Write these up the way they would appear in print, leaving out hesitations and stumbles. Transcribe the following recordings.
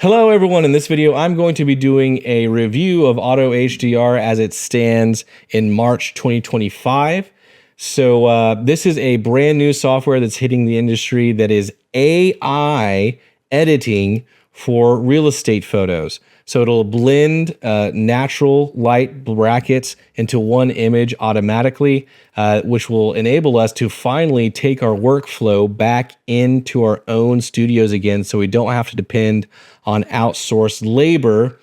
Hello everyone, in this video I'm going to be doing a review of AutoHDR as it stands in March 2025. So this is a brand new software that's hitting the industry that is AI editing for real estate photos. So it'll blend natural light brackets into one image automatically, which will enable us to finally take our workflow back into our own studios again, so we don't have to depend on outsourced labor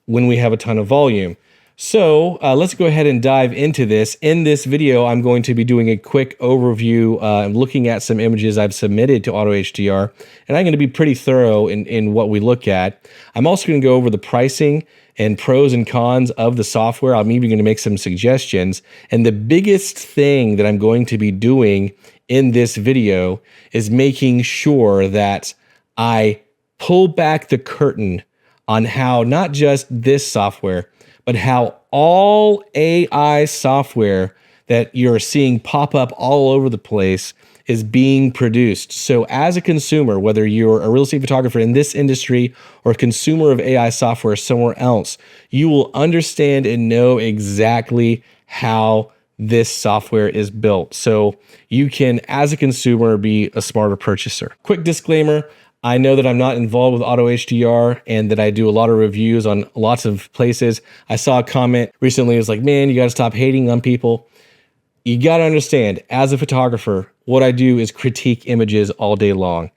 when we have a ton of volume. So let's go ahead and dive into this. In this video, I'm going to be doing a quick overview, looking at some images I've submitted to AutoHDR, and I'm going to be pretty thorough in what we look at. I'm also going to go over the pricing and pros and cons of the software. I'm even going to make some suggestions. And the biggest thing that I'm going to be doing in this video is making sure that I pull back the curtain on how not just this software, but how all AI software that you're seeing pop up all over the place is being produced. So as a consumer, whether you're a real estate photographer in this industry or a consumer of AI software somewhere else, you will understand and know exactly how this software is built. So you can, as a consumer, be a smarter purchaser. Quick disclaimer. I know that I'm not involved with AutoHDR and that I do a lot of reviews on lots of places. I saw a comment recently. It was like, man, you got to stop hating on people. You got to understand, as a photographer, what I do is critique images all day long.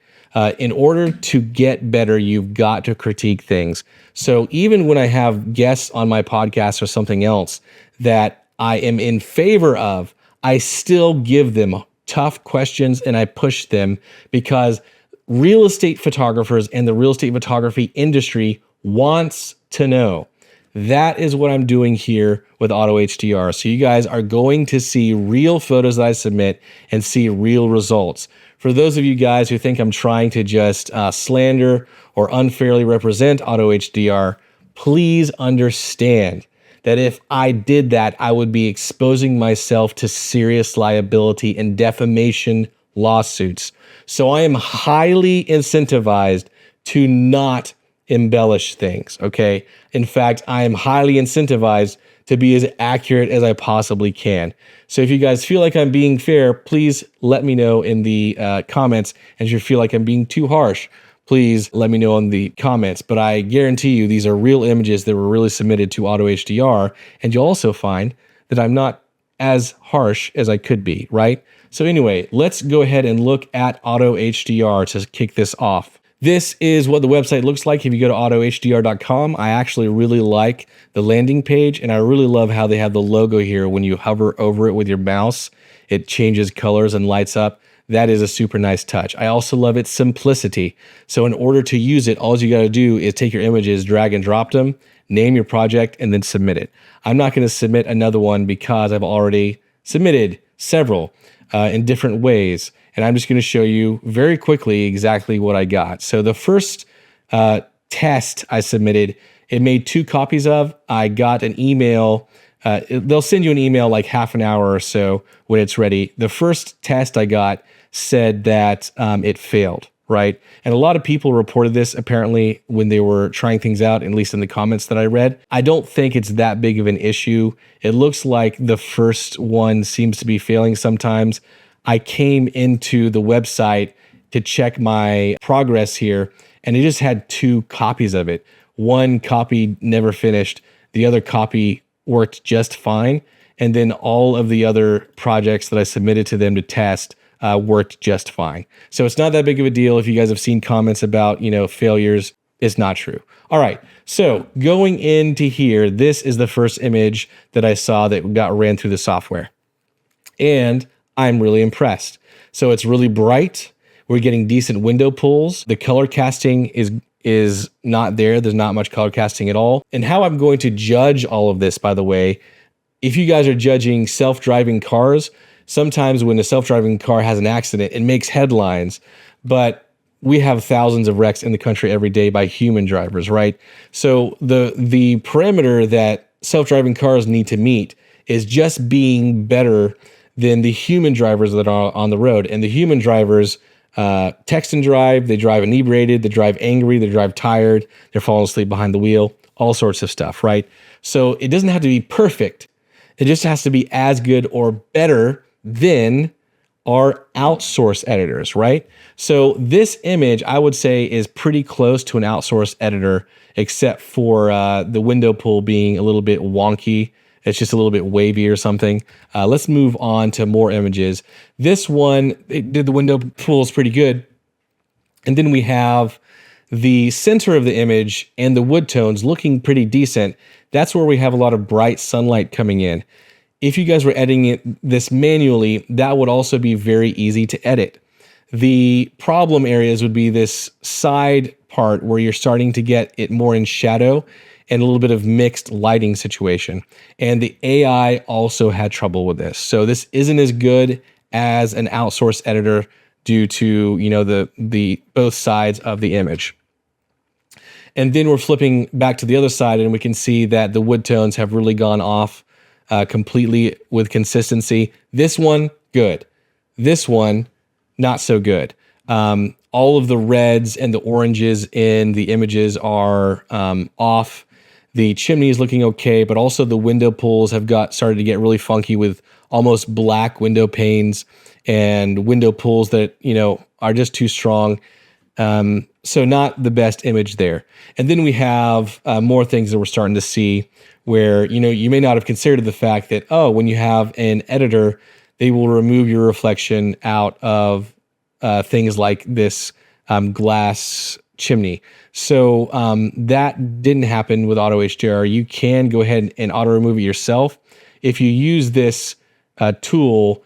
In order to get better, you've got to critique things. So even when I have guests on my podcast or something else that I am in favor of, I still give them tough questions and I push them, because real estate photographers and the real estate photography industry wants to know. That is what I'm doing here with AutoHDR. So you guys are going to see real photos that I submit and see real results. For those of you guys who think I'm trying to just slander or unfairly represent AutoHDR, please understand that if I did that, I would be exposing myself to serious liability and defamation lawsuits. So I am highly incentivized to not embellish things, okay? In fact, I am highly incentivized to be as accurate as I possibly can. So if you guys feel like I'm being fair, please let me know in the comments. And if you feel like I'm being too harsh, please let me know in the comments. But I guarantee you these are real images that were really submitted to AutoHDR, and you'll also find that I'm not as harsh as I could be, right? So anyway, let's go ahead and look at AutoHDR to kick this off. This is what the website looks like if you go to AutoHDR.com. I actually really like the landing page, and I really love how they have the logo here. When you hover over it with your mouse, it changes colors and lights up. That is a super nice touch. I also love its simplicity. So in order to use it, all you got to do is take your images, drag and drop them, name your project, and then submit it. I'm not going to submit another one because I've already submitted several in different ways. And I'm just going to show you very quickly exactly what I got. So the first test I submitted, it made 2 copies of. I got an email. They'll send you an email like half an hour or so when it's ready. The first test I got said that it failed, right? And a lot of people reported this apparently when they were trying things out, at least in the comments that I read. I don't think it's that big of an issue. It looks like the first one seems to be failing sometimes. I came into the website to check my progress here, and it just had 2 copies of it. One copy never finished. The other copy worked just fine. And then all of the other projects that I submitted to them to test worked just fine. So it's not that big of a deal. If you guys have seen comments about, failures, it's not true. All right. So going into here, this is the first image that I saw that ran through the software. And I'm really impressed. So it's really bright. We're getting decent window pulls. The color casting is not there. There's not much color casting at all. And how I'm going to judge all of this, by the way, if you guys are judging self-driving cars, sometimes when a self-driving car has an accident, it makes headlines, but we have thousands of wrecks in the country every day by human drivers, right? So the parameter that self-driving cars need to meet is just being better than the human drivers that are on the road. And the human drivers text and drive, they drive inebriated, they drive angry, they drive tired, they're falling asleep behind the wheel, all sorts of stuff, right? So it doesn't have to be perfect. It just has to be as good or better than our outsource editors, right? So this image, I would say, is pretty close to an outsource editor, except for the window pull being a little bit wonky. It's just a little bit wavy or something. Let's move on to more images. This one, it did the window pulls pretty good. And then we have the center of the image and the wood tones looking pretty decent. That's where we have a lot of bright sunlight coming in. If you guys were editing this manually, that would also be very easy to edit. The problem areas would be this side part where you're starting to get it more in shadow and a little bit of mixed lighting situation. And the AI also had trouble with this. So this isn't as good as an outsourced editor due to, you know, the both sides of the image. And then we're flipping back to the other side and we can see that the wood tones have really gone off completely with consistency. This one, good. This one, not so good. All of the reds and the oranges in the images are off. The chimney is looking okay, but also the window pulls have started to get really funky with almost black window panes and window pulls that, you know, are just too strong. So not the best image there. And then we have more things that we're starting to see where, you know, you may not have considered the fact that, oh, when you have an editor, they will remove your reflection out of things like this glass chimney. So that didn't happen with AutoHDR. You can go ahead and auto remove it yourself. If you use this tool,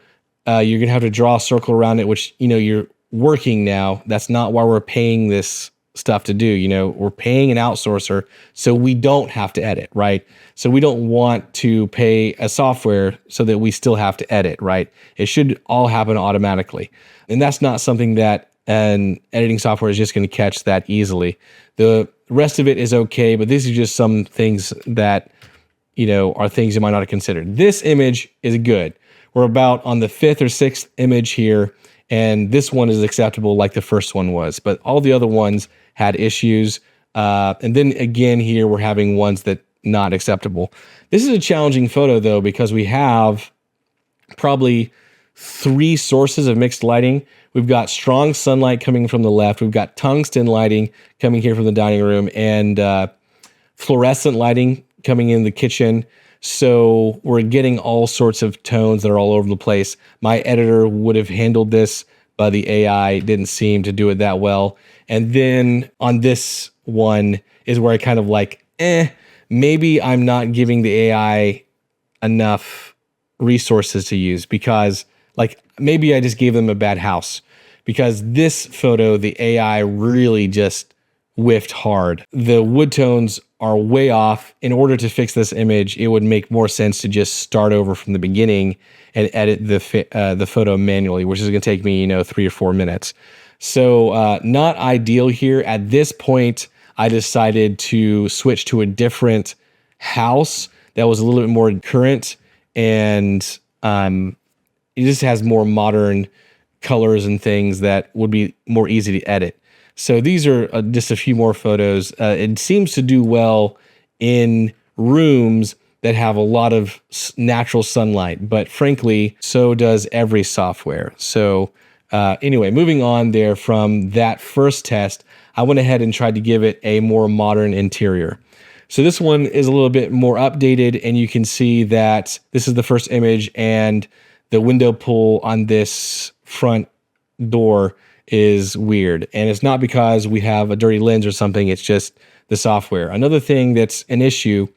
you're gonna have to draw a circle around it, which, you know, you're working now. That's not why we're paying this stuff to do. You know, we're paying an outsourcer so we don't have to edit, right? So we don't want to pay a software so that we still have to edit, right? It should all happen automatically. And that's not something that an editing software is just going to catch that easily. The rest of it is okay, but these are just some things that, you know, are things you might not have considered. This image is good. We're about on the 5th or 6th image here, and this one is acceptable like the first one was, but all the other ones had issues. And then again here, we're having ones that not acceptable. This is a challenging photo though, because we have probably 3 sources of mixed lighting. We've got strong sunlight coming from the left. We've got tungsten lighting coming here from the dining room and fluorescent lighting coming in the kitchen. So we're getting all sorts of tones that are all over the place. My editor would have handled this, but the AI didn't seem to do it that well. And then on this one is where I kind of like, maybe I'm not giving the AI enough resources to use, because like maybe I just gave them a bad house, because this photo, the AI really just whiffed hard. The wood tones are way off. In order to fix this image, it would make more sense to just start over from the beginning and edit the photo manually, which is going to take me, 3 or 4 minutes. So not ideal here. At this point, I decided to switch to a different house that was a little bit more current, and it just has more modern colors and things that would be more easy to edit. So these are just a few more photos. It seems to do well in rooms that have a lot of natural sunlight, but frankly, so does every software. So anyway, moving on there from that first test, I went ahead and tried to give it a more modern interior. So this one is a little bit more updated, and you can see that this is the first image, and the window pull on this front door is weird. And it's not because we have a dirty lens or something, it's just the software. Another thing that's an issue,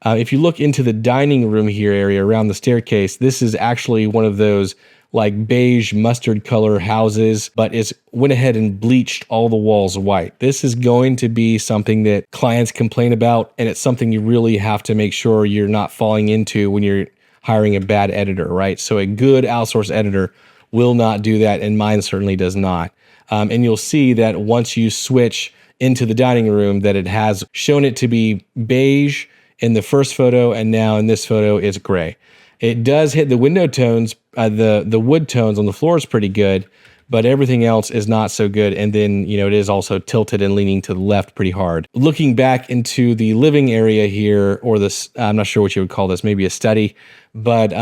if you look into the dining room here area around the staircase, this is actually one of those like beige mustard color houses, but it's went ahead and bleached all the walls white. This is going to be something that clients complain about, and it's something you really have to make sure you're not falling into when you're hiring a bad editor, right? So a good outsourced editor will not do that, and mine certainly does not. And you'll see that once you switch into the dining room, that it has shown it to be beige in the first photo, and now in this photo it's gray. It does hit the window tones, the wood tones on the floor is pretty good, but everything else is not so good. And then, it is also tilted and leaning to the left pretty hard. Looking back into the living area here, or this, I'm not sure what you would call this, maybe a study, but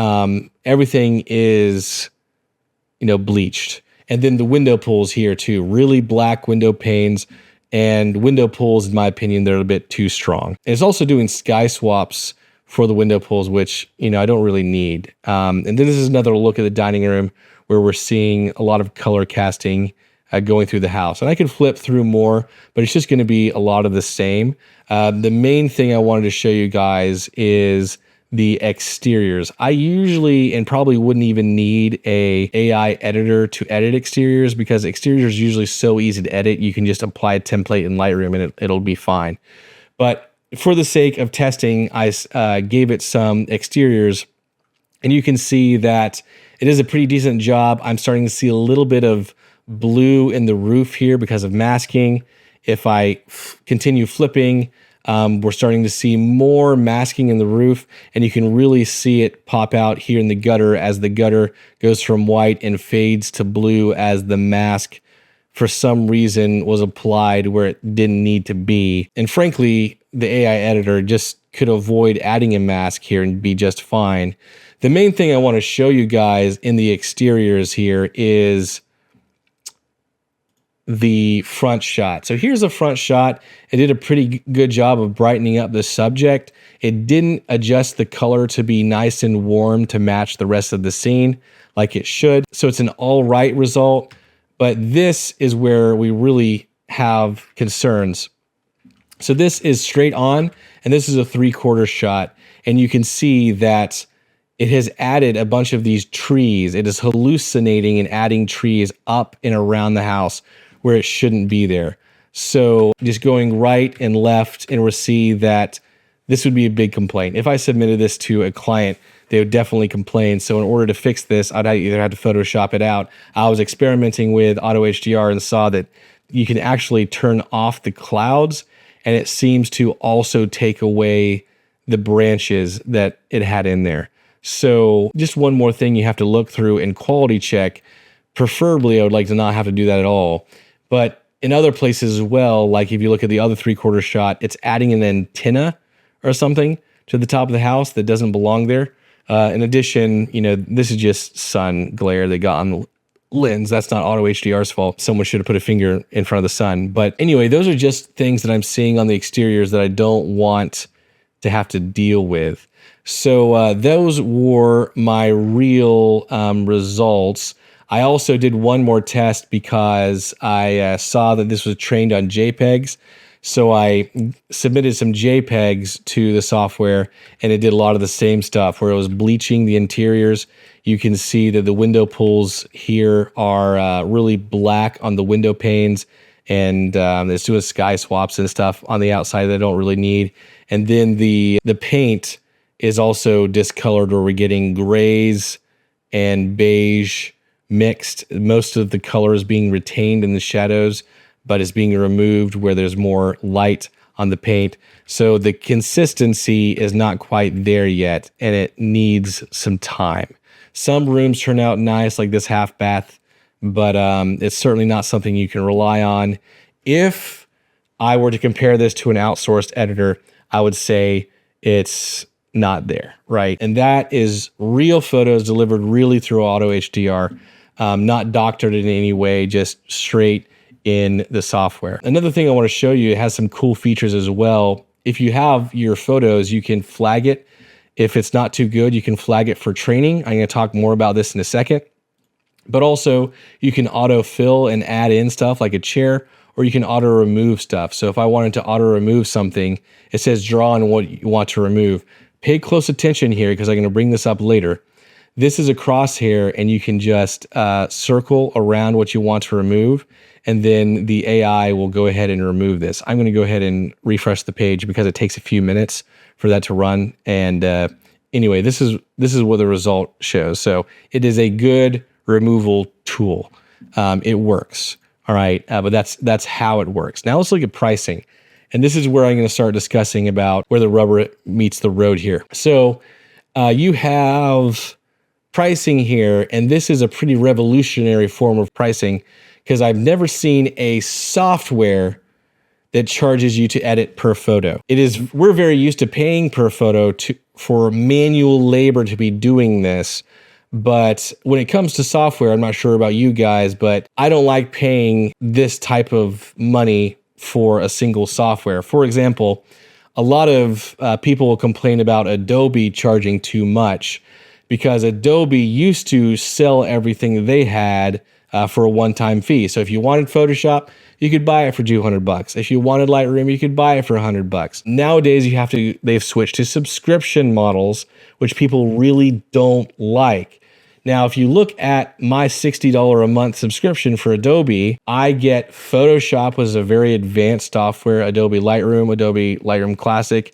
everything is, bleached. And then the window pulls here too, really black window panes, and window pulls, in my opinion, they're a bit too strong. And it's also doing sky swaps for the window pulls, which, I don't really need. And then this is another look at the dining room where we're seeing a lot of color casting going through the house. And I could flip through more, but it's just going to be a lot of the same. The main thing I wanted to show you guys is the exteriors. I usually, and probably wouldn't even need a AI editor to edit exteriors, because exteriors are usually so easy to edit. You can just apply a template in Lightroom and it'll be fine. But for the sake of testing, I gave it some exteriors, and you can see that it is a pretty decent job. I'm starting to see a little bit of blue in the roof here because of masking. If I continue flipping, we're starting to see more masking in the roof, and you can really see it pop out here in the gutter as the gutter goes from white and fades to blue as the mask for some reason was applied where it didn't need to be. And frankly, the AI editor just could avoid adding a mask here and be just fine. The main thing I want to show you guys in the exteriors here is the front shot. So here's a front shot. It did a pretty good job of brightening up the subject. It didn't adjust the color to be nice and warm to match the rest of the scene like it should. So it's an all right result, but this is where we really have concerns. So this is straight on, and this is a 3/4 shot, and you can see that it has added a bunch of these trees. It is hallucinating and adding trees up and around the house where it shouldn't be there. So just going right and left, and we'll see that this would be a big complaint. If I submitted this to a client, they would definitely complain. So in order to fix this, I'd either have to Photoshop it out. I was experimenting with AutoHDR and saw that you can actually turn off the clouds, and it seems to also take away the branches that it had in there. So just one more thing you have to look through and quality check. Preferably, I would like to not have to do that at all. But in other places as well, like if you look at the other 3/4 shot, it's adding an antenna or something to the top of the house that doesn't belong there. In addition, this is just sun glare they got on the lens. That's not AutoHDR's fault. Someone should have put a finger in front of the sun. But anyway, those are just things that I'm seeing on the exteriors that I don't want to have to deal with. So those were my real results. I also did one more test because I saw that this was trained on JPEGs. So I submitted some JPEGs to the software, and it did a lot of the same stuff where it was bleaching the interiors. You can see that the window pulls here are really black on the window panes, and it's doing sky swaps and stuff on the outside that I don't really need. And then the paint is also discolored, where we're getting grays and beige mixed. Most of the color is being retained in the shadows, but it's being removed where there's more light on the paint. So the consistency is not quite there yet, and it needs some time. Some rooms turn out nice, like this half bath, but it's certainly not something you can rely on. If I were to compare this to an outsourced editor, I would say it's not there, right? And that is real photos delivered really through AutoHDR, not doctored in any way, just straight in the software. Another thing I want to show you, it has some cool features as well. If you have your photos, you can flag it. If it's not too good, you can flag it for training. I'm going to talk more about this in a second. But also, you can auto-fill and add in stuff like a chair, or you can auto-remove stuff. So if I wanted to auto-remove something, it says draw on what you want to remove. Pay close attention here because I'm going to bring this up later. This is a crosshair, and you can just circle around what you want to remove, and then the AI will go ahead and remove this. I'm going to go ahead and refresh the page because it takes a few minutes for that to run. And anyway, this is what the result shows. So it is a good removal tool. It works. All right, but that's how it works. Now let's look at pricing. And this is where I'm going to start discussing about where the rubber meets the road here. So you have pricing here, and this is a pretty revolutionary form of pricing because I've never seen a software that charges you to edit per photo. We're very used to paying per photo for manual labor to be doing this. But when it comes to software, I'm not sure about you guys, but I don't like paying this type of money for a single software. For example, a lot of people will complain about Adobe charging too much because Adobe used to sell everything they had for a one-time fee. So if you wanted Photoshop, you could buy it for $200. If you wanted Lightroom, you could buy it for $100. Nowadays, they've switched to subscription models, which people really don't like. Now, if you look at my $60 a month subscription for Adobe, I get Photoshop, was a very advanced software, Adobe Lightroom Classic,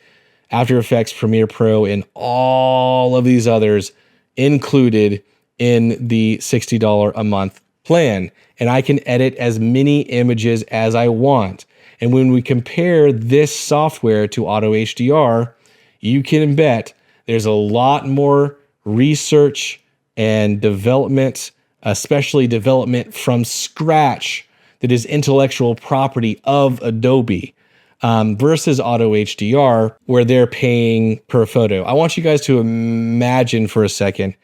After Effects, Premiere Pro, and all of these others included in the $60 a month plan. And I can edit as many images as I want. And when we compare this software to AutoHDR, you can bet there's a lot more research and development, especially development from scratch, that is intellectual property of Adobe versus AutoHDR, where they're paying per photo. I want you guys to imagine for a second,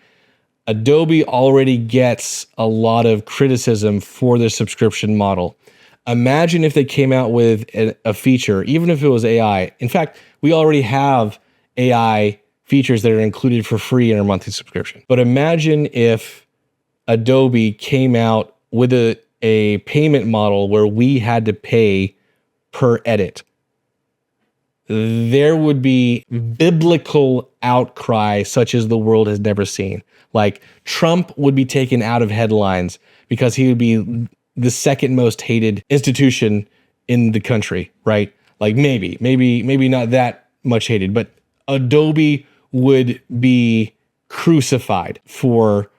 Adobe already gets a lot of criticism for their subscription model. Imagine if they came out with a feature, even if it was AI. In fact, we already have AI features that are included for free in our monthly subscription. But imagine if Adobe came out with a payment model where we had to pay per edit. There would be biblical outcry such as the world has never seen. Like Trump would be taken out of headlines because he would be the second most hated institution in the country, right? Like maybe not that much hated, but Adobe would be crucified for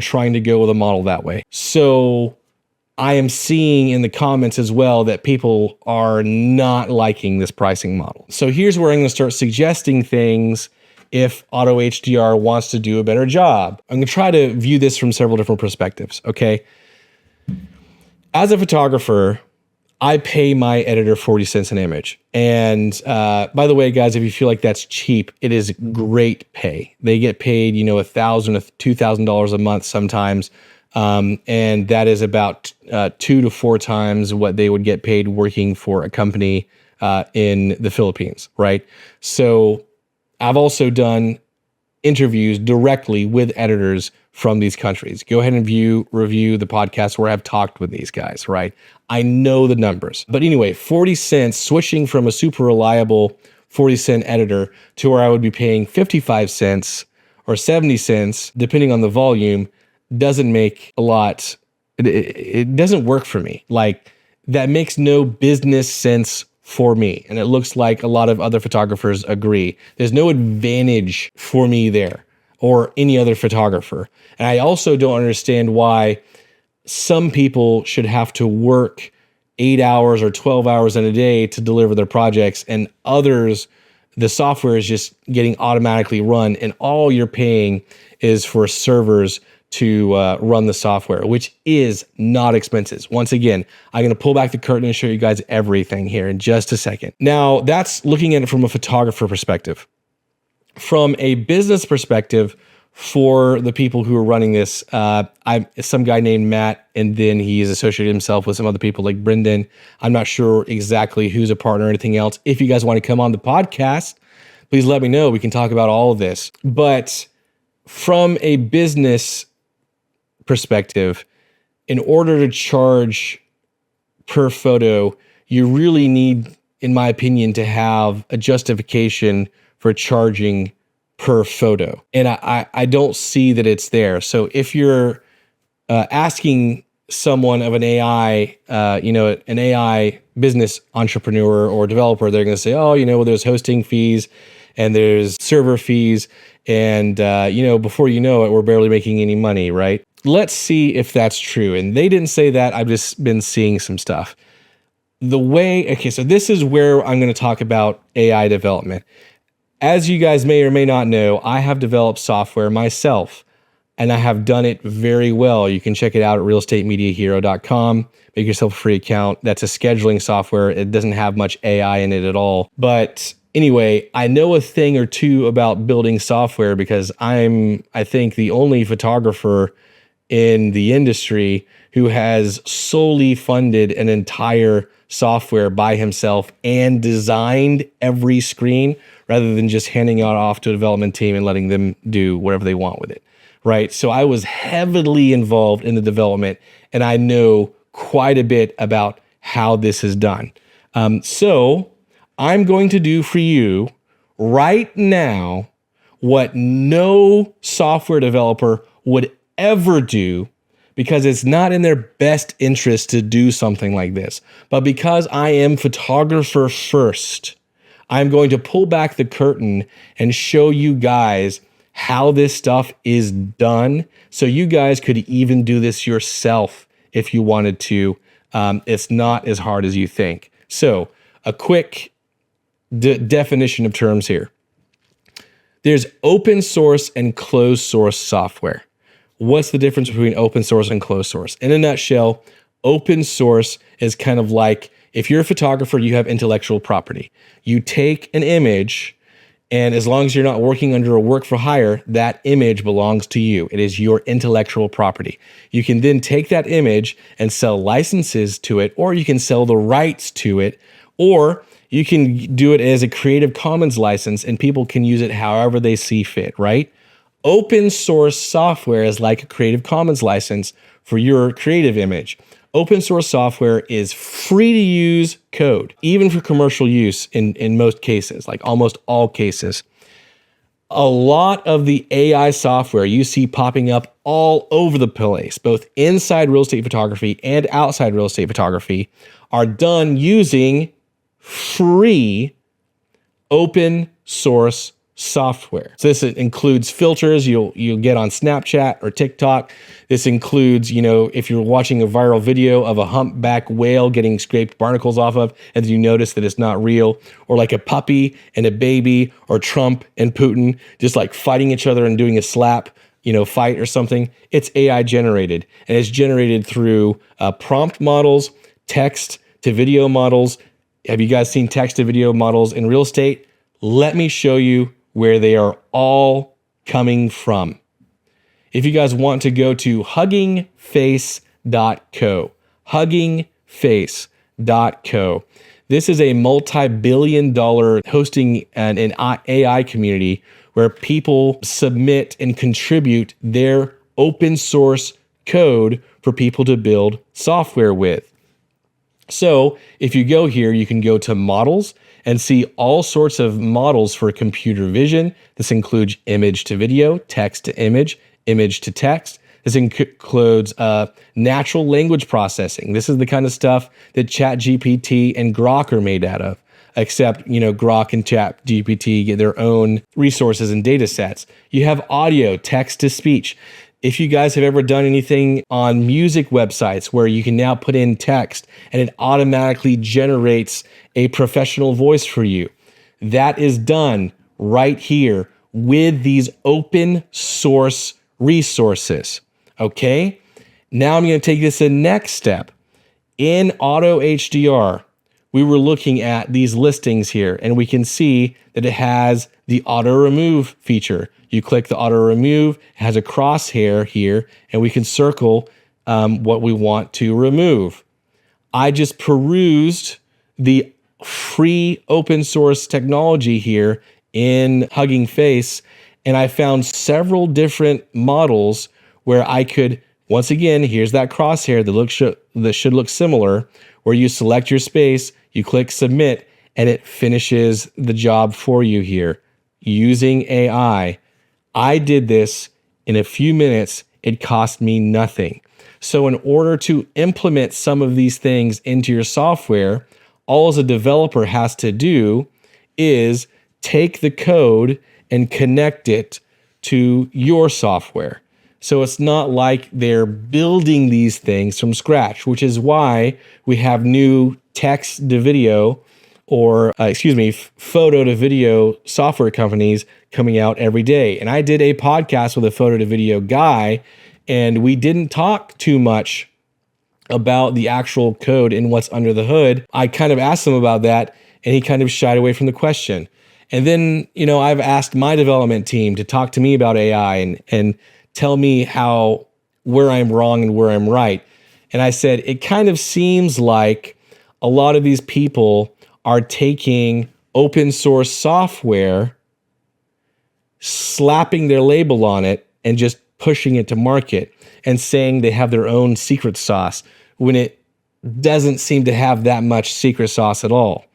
trying to go with a model that way. So I am seeing in the comments as well that people are not liking this pricing model. So here's where I'm going to start suggesting things if AutoHDR wants to do a better job. I'm going to try to view this from several different perspectives, okay? As a photographer, I pay my editor 40 cents an image. And by the way, guys, if you feel like that's cheap, it is great pay. They get paid, $1,000 to $2,000 a month sometimes. And that is about 2 to 4 times what they would get paid working for a company in the Philippines, right? So I've also done interviews directly with editors from these countries. Go ahead and review the podcast where I've talked with these guys, right? I know the numbers. But anyway, 40 cents, switching from a super reliable 40-cent editor to where I would be paying 55 cents or 70 cents, depending on the volume, doesn't make a lot. It doesn't work for me. Like, that makes no business sense for me. And it looks like a lot of other photographers agree. There's no advantage for me there or any other photographer. And I also don't understand why some people should have to work 8 hours or 12 hours in a day to deliver their projects, and others, the software is just getting automatically run, and all you're paying is for servers to run the software, which is not expensive. Once again, I'm going to pull back the curtain and show you guys everything here in just a second. Now, that's looking at it from a photographer perspective. From a business perspective, for the people who are running this, I'm some guy named Matt, and then he's associated himself with some other people like Brendan. I'm not sure exactly who's a partner or anything else. If you guys want to come on the podcast, please let me know. We can talk about all of this. But from a business perspective, in order to charge per photo, you really need, in my opinion, to have a justification for charging per photo. And I don't see that it's there. So if you're asking someone of an AI, an AI business entrepreneur or developer, they're going to say, oh, well, there's hosting fees and there's server fees. And, before you know it, we're barely making any money, right? Let's see if that's true. And they didn't say that. I've just been seeing some stuff. So this is where I'm going to talk about AI development. As you guys may or may not know, I have developed software myself. and I have done it very well. You can check it out at realestatemediahero.com. Make yourself a free account. That's a scheduling software. It doesn't have much AI in it at all. But anyway, I know a thing or two about building software because I think, the only photographer in the industry who has solely funded an entire software by himself and designed every screen rather than just handing it off to a development team and letting them do whatever they want with it, right? So I was heavily involved in the development, and I know quite a bit about how this is done. So I'm going to do for you right now what no software developer would ever do, because it's not in their best interest to do something like this. But because I am photographer first, I'm going to pull back the curtain and show you guys how this stuff is done, so you guys could even do this yourself if you wanted to. It's not as hard as you think. So a quick definition of terms here. There's open source and closed source software. What's the difference between open source and closed source? In a nutshell, open source is kind of like, if you're a photographer, you have intellectual property. You take an image, and as long as you're not working under a work for hire, that image belongs to you. It is your intellectual property. You can then take that image and sell licenses to it, or you can sell the rights to it, or you can do it as a Creative Commons license and people can use it however they see fit, right? Open source software is like a Creative Commons license for your creative image. Open source software is free to use code, even for commercial use in most cases, like almost all cases. A lot of the AI software you see popping up all over the place, both inside real estate photography and outside real estate photography, are done using free open source software. So this includes filters you'll get on Snapchat or TikTok. This includes, if you're watching a viral video of a humpback whale getting scraped barnacles off of, and you notice that it's not real, or like a puppy and a baby, or Trump and Putin just like fighting each other and doing a slap, fight or something. It's AI generated, and it's generated through prompt models, text to video models. Have you guys seen text to video models in real estate? Let me show you where they are all coming from. If you guys want to go to huggingface.co, huggingface.co. This is a multi-billion-dollar hosting and an AI community where people submit and contribute their open source code for people to build software with. So if you go here, you can go to models and see all sorts of models for computer vision. This includes image to video, text to image, image to text. This includes natural language processing. This is the kind of stuff that ChatGPT and Grok are made out of, except, Grok and ChatGPT get their own resources and data sets. You have audio, text to speech. If you guys have ever done anything on music websites where you can now put in text and it automatically generates a professional voice for you, that is done right here with these open source resources. Okay? Now I'm going to take this the next step. In AutoHDR, we were looking at these listings here, and we can see that it has the auto remove feature. You click the auto remove, it has a crosshair here, and we can circle what we want to remove. I just perused the free open source technology here in Hugging Face, and I found several different models where I could, once again, here's that crosshair that should look similar, where you select your space, you click submit, and it finishes the job for you here using AI. I did this in a few minutes. It cost me nothing. So in order to implement some of these things into your software, all as a developer has to do is take the code and connect it to your software. So it's not like they're building these things from scratch, which is why we have new text to video or photo to video software companies coming out every day. And I did a podcast with a photo to video guy, and we didn't talk too much about the actual code and what's under the hood. I kind of asked him about that, and he kind of shied away from the question. And then, I've asked my development team to talk to me about AI and tell me where I'm wrong and where I'm right. And I said, it kind of seems like a lot of these people are taking open source software, slapping their label on it, and just pushing it to market and saying they have their own secret sauce when it doesn't seem to have that much secret sauce at all.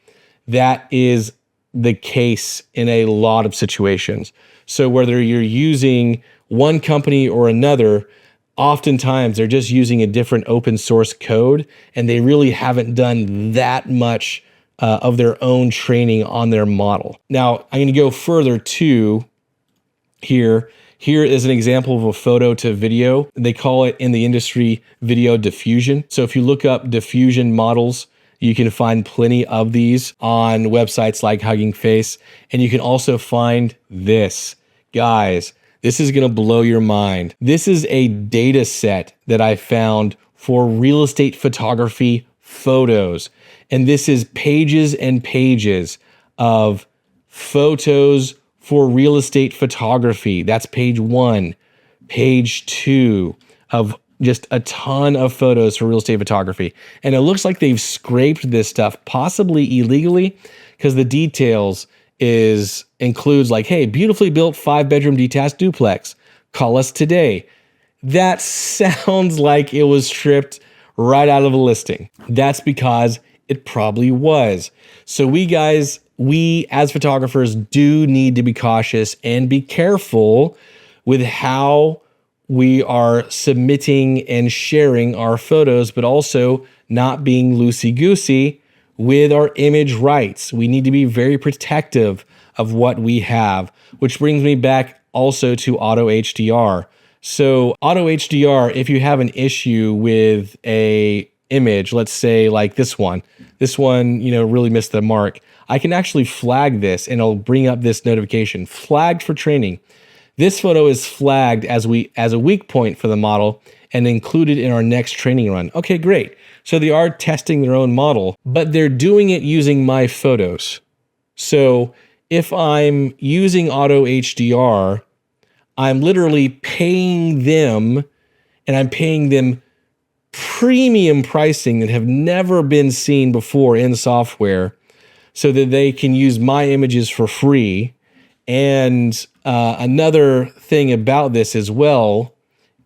That is the case in a lot of situations. So whether you're using one company or another, oftentimes they're just using a different open source code, and they really haven't done that much of their own training on their model. Now, I'm going to go further too here. Here is an example of a photo to video. They call it in the industry video diffusion. So if you look up diffusion models, you can find plenty of these on websites like Hugging Face. And you can also find this. Guys, this is going to blow your mind. This is a data set that I found for real estate photography photos. And this is pages and pages of photos for real estate photography. That's page 1, page 2 of just a ton of photos for real estate photography. And it looks like they've scraped this stuff, possibly illegally, because the details includes like, hey, beautifully built 5-bedroom detached duplex. Call us today. That sounds like it was stripped right out of a listing. That's because it probably was. So we as photographers do need to be cautious and be careful with how we are submitting and sharing our photos, but also not being loosey-goosey with our image rights. We need to be very protective of what we have, which brings me back also to AutoHDR. So AutoHDR, if you have an issue with a image, let's say like this one, really missed the mark, I can actually flag this and it'll bring up this notification, flagged for training. This photo is flagged as a weak point for the model and included in our next training run. Okay, great. So they are testing their own model, but they're doing it using my photos. So if I'm using AutoHDR, I'm literally paying them, and I'm paying them premium pricing that have never been seen before in software, so that they can use my images for free. And another thing about this as well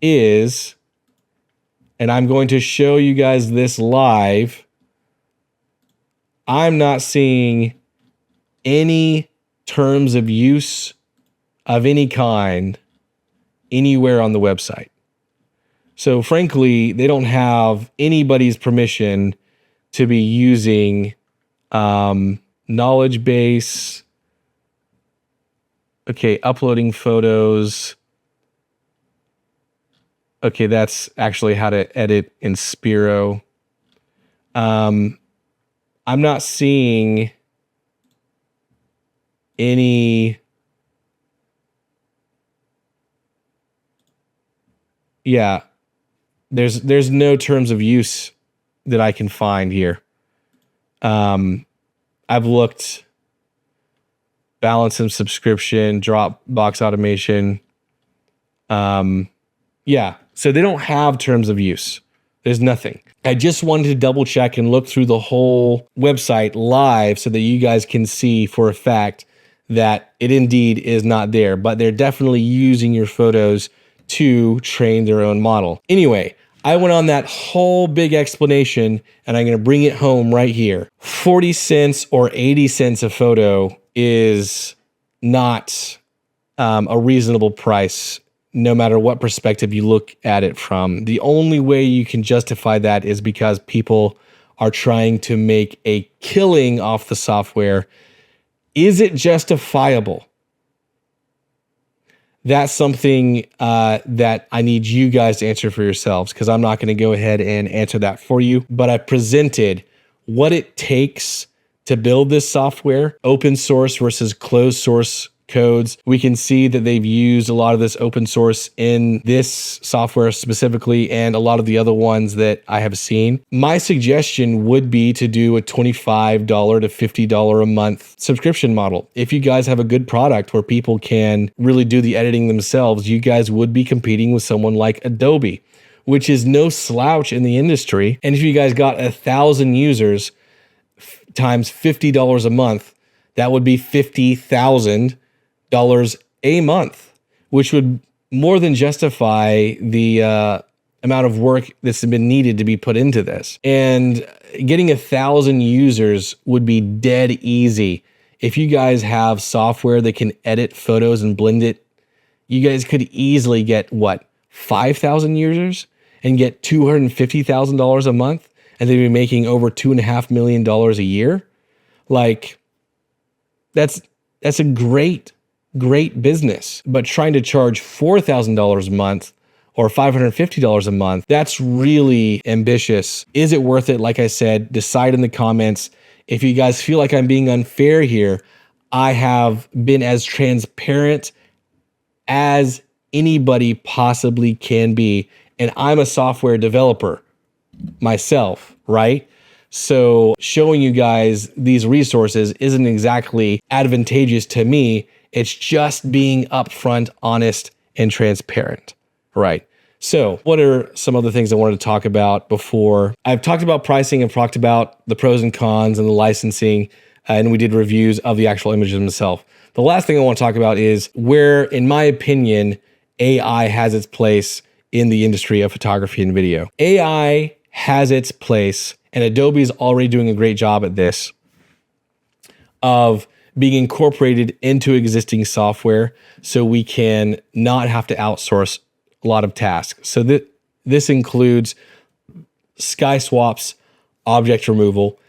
is, and I'm going to show you guys this live, I'm not seeing any terms of use of any kind anywhere on the website. So frankly, they don't have anybody's permission to be using knowledge base. Okay, uploading photos. Okay, that's actually how to edit in Spiro. I'm not seeing any. Yeah, there's no terms of use that I can find here. I've looked, balance and subscription, Dropbox automation. Yeah, so they don't have terms of use. There's nothing. I just wanted to double check and look through the whole website live so that you guys can see for a fact that it indeed is not there, but they're definitely using your photos to train their own model. Anyway, I went on that whole big explanation, and I'm going to bring it home right here. 40 cents or 80 cents a photo is not a reasonable price, no matter what perspective you look at it from. The only way you can justify that is because people are trying to make a killing off the software. Is it justifiable? That's something that I need you guys to answer for yourselves, because I'm not going to go ahead and answer that for you. But I presented what it takes to build this software, open source versus closed source codes. We can see that they've used a lot of this open source in this software specifically and a lot of the other ones that I have seen. My suggestion would be to do a $25 to $50 a month subscription model. If you guys have a good product where people can really do the editing themselves, you guys would be competing with someone like Adobe, which is no slouch in the industry. And if you guys got 1,000 users times $50 a month, that would be $50,000 a month, which would more than justify the amount of work that's been needed to be put into this. And getting 1,000 users would be dead easy. If you guys have software that can edit photos and blend it, you guys could easily get 5,000 users and get $250,000 a month, and they'd be making over $2.5 million a year. Like, that's a great business. But trying to charge $4,000 a month or $550 a month, that's really ambitious. Is it worth it? Like I said, decide in the comments. If you guys feel like I'm being unfair here, I have been as transparent as anybody possibly can be. And I'm a software developer myself, right? So showing you guys these resources isn't exactly advantageous to me. It's just being upfront, honest, and transparent, right? So what are some other things I wanted to talk about before? I've talked about pricing and talked about the pros and cons and the licensing, and we did reviews of the actual images themselves. The last thing I want to talk about is where, in my opinion, AI has its place in the industry of photography and video. AI has its place, and Adobe is already doing a great job at this, of being incorporated into existing software so we can not have to outsource a lot of tasks. So this includes sky swaps, object removal.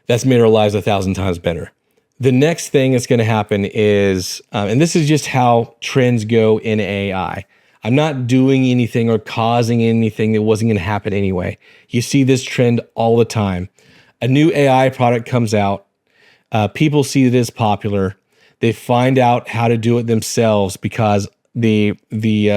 That's made our lives 1,000 times better. The next thing that's going to happen is, and this is just how trends go in AI. I'm not doing anything or causing anything that wasn't going to happen anyway. You see this trend all the time. A new AI product comes out. People see it as popular. They find out how to do it themselves because the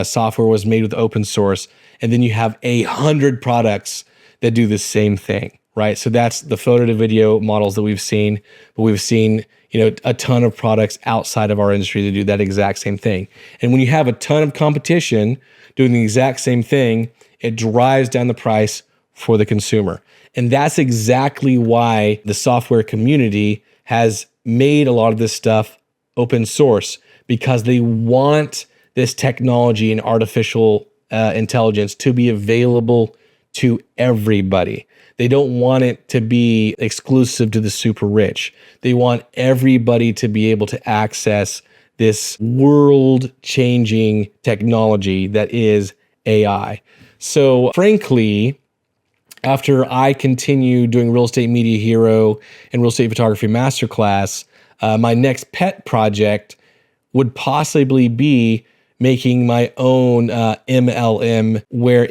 software was made with open source. And then you have 100 products that do the same thing, right? So that's the photo to video models that we've seen, but we've seen, a ton of products outside of our industry to do that exact same thing. And when you have a ton of competition doing the exact same thing, it drives down the price for the consumer. And that's exactly why the software community has made a lot of this stuff open source, because they want this technology and artificial intelligence to be available to everybody. They don't want it to be exclusive to the super rich. They want everybody to be able to access this world-changing technology that is AI. So frankly, after I continue doing Real Estate Media Hero and Real Estate Photography Masterclass, my next pet project would possibly be making my own MLM where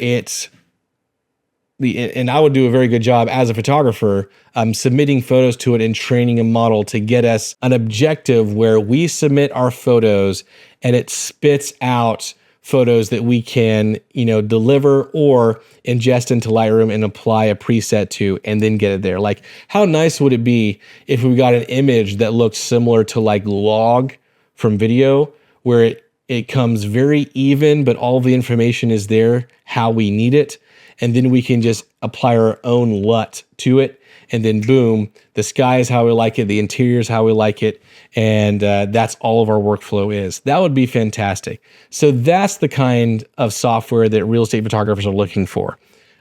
and I would do a very good job as a photographer, submitting photos to it and training a model to get us an objective where we submit our photos and it spits out photos that we can, deliver or ingest into Lightroom and apply a preset to and then get it there. Like, how nice would it be if we got an image that looked similar to like log from video, where it comes very even, but all the information is there, how we need it. And then we can just apply our own LUT to it. And then boom, the sky is how we like it. The interior is how we like it. And that's all of our workflow is. That would be fantastic. So that's the kind of software that real estate photographers are looking for.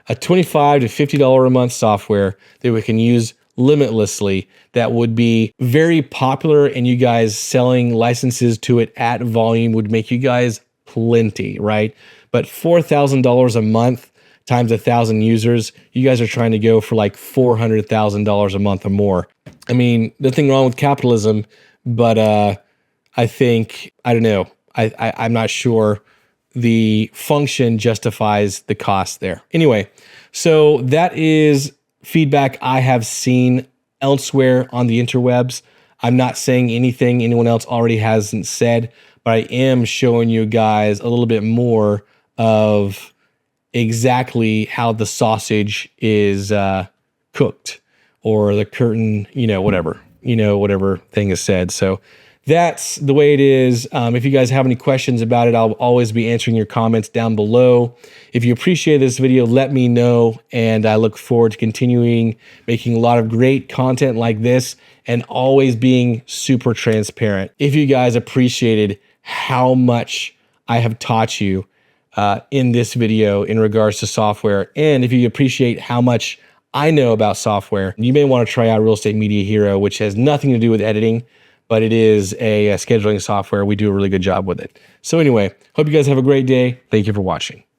A $25 to $50 a month software that we can use limitlessly, that would be very popular, and you guys selling licenses to it at volume would make you guys plenty, right? But $4,000 a month times 1,000 users, you guys are trying to go for like $400,000 a month or more. I mean, nothing wrong with capitalism, but I think, I don't know, I'm not sure the function justifies the cost there. Anyway, so that is feedback I have seen elsewhere on the interwebs. I'm not saying anything anyone else already hasn't said, but I am showing you guys a little bit more of exactly how the sausage is cooked, or the curtain, whatever thing is said. So that's the way it is. If you guys have any questions about it, I'll always be answering your comments down below. If you appreciate this video, let me know, and I look forward to continuing making a lot of great content like this and always being super transparent. If you guys appreciated how much I have taught you in this video in regards to software, and if you appreciate how much I know about software, you may want to try out Real Estate Media Hero, which has nothing to do with editing, but it is a scheduling software. We do a really good job with it. So anyway, hope you guys have a great day. Thank you for watching.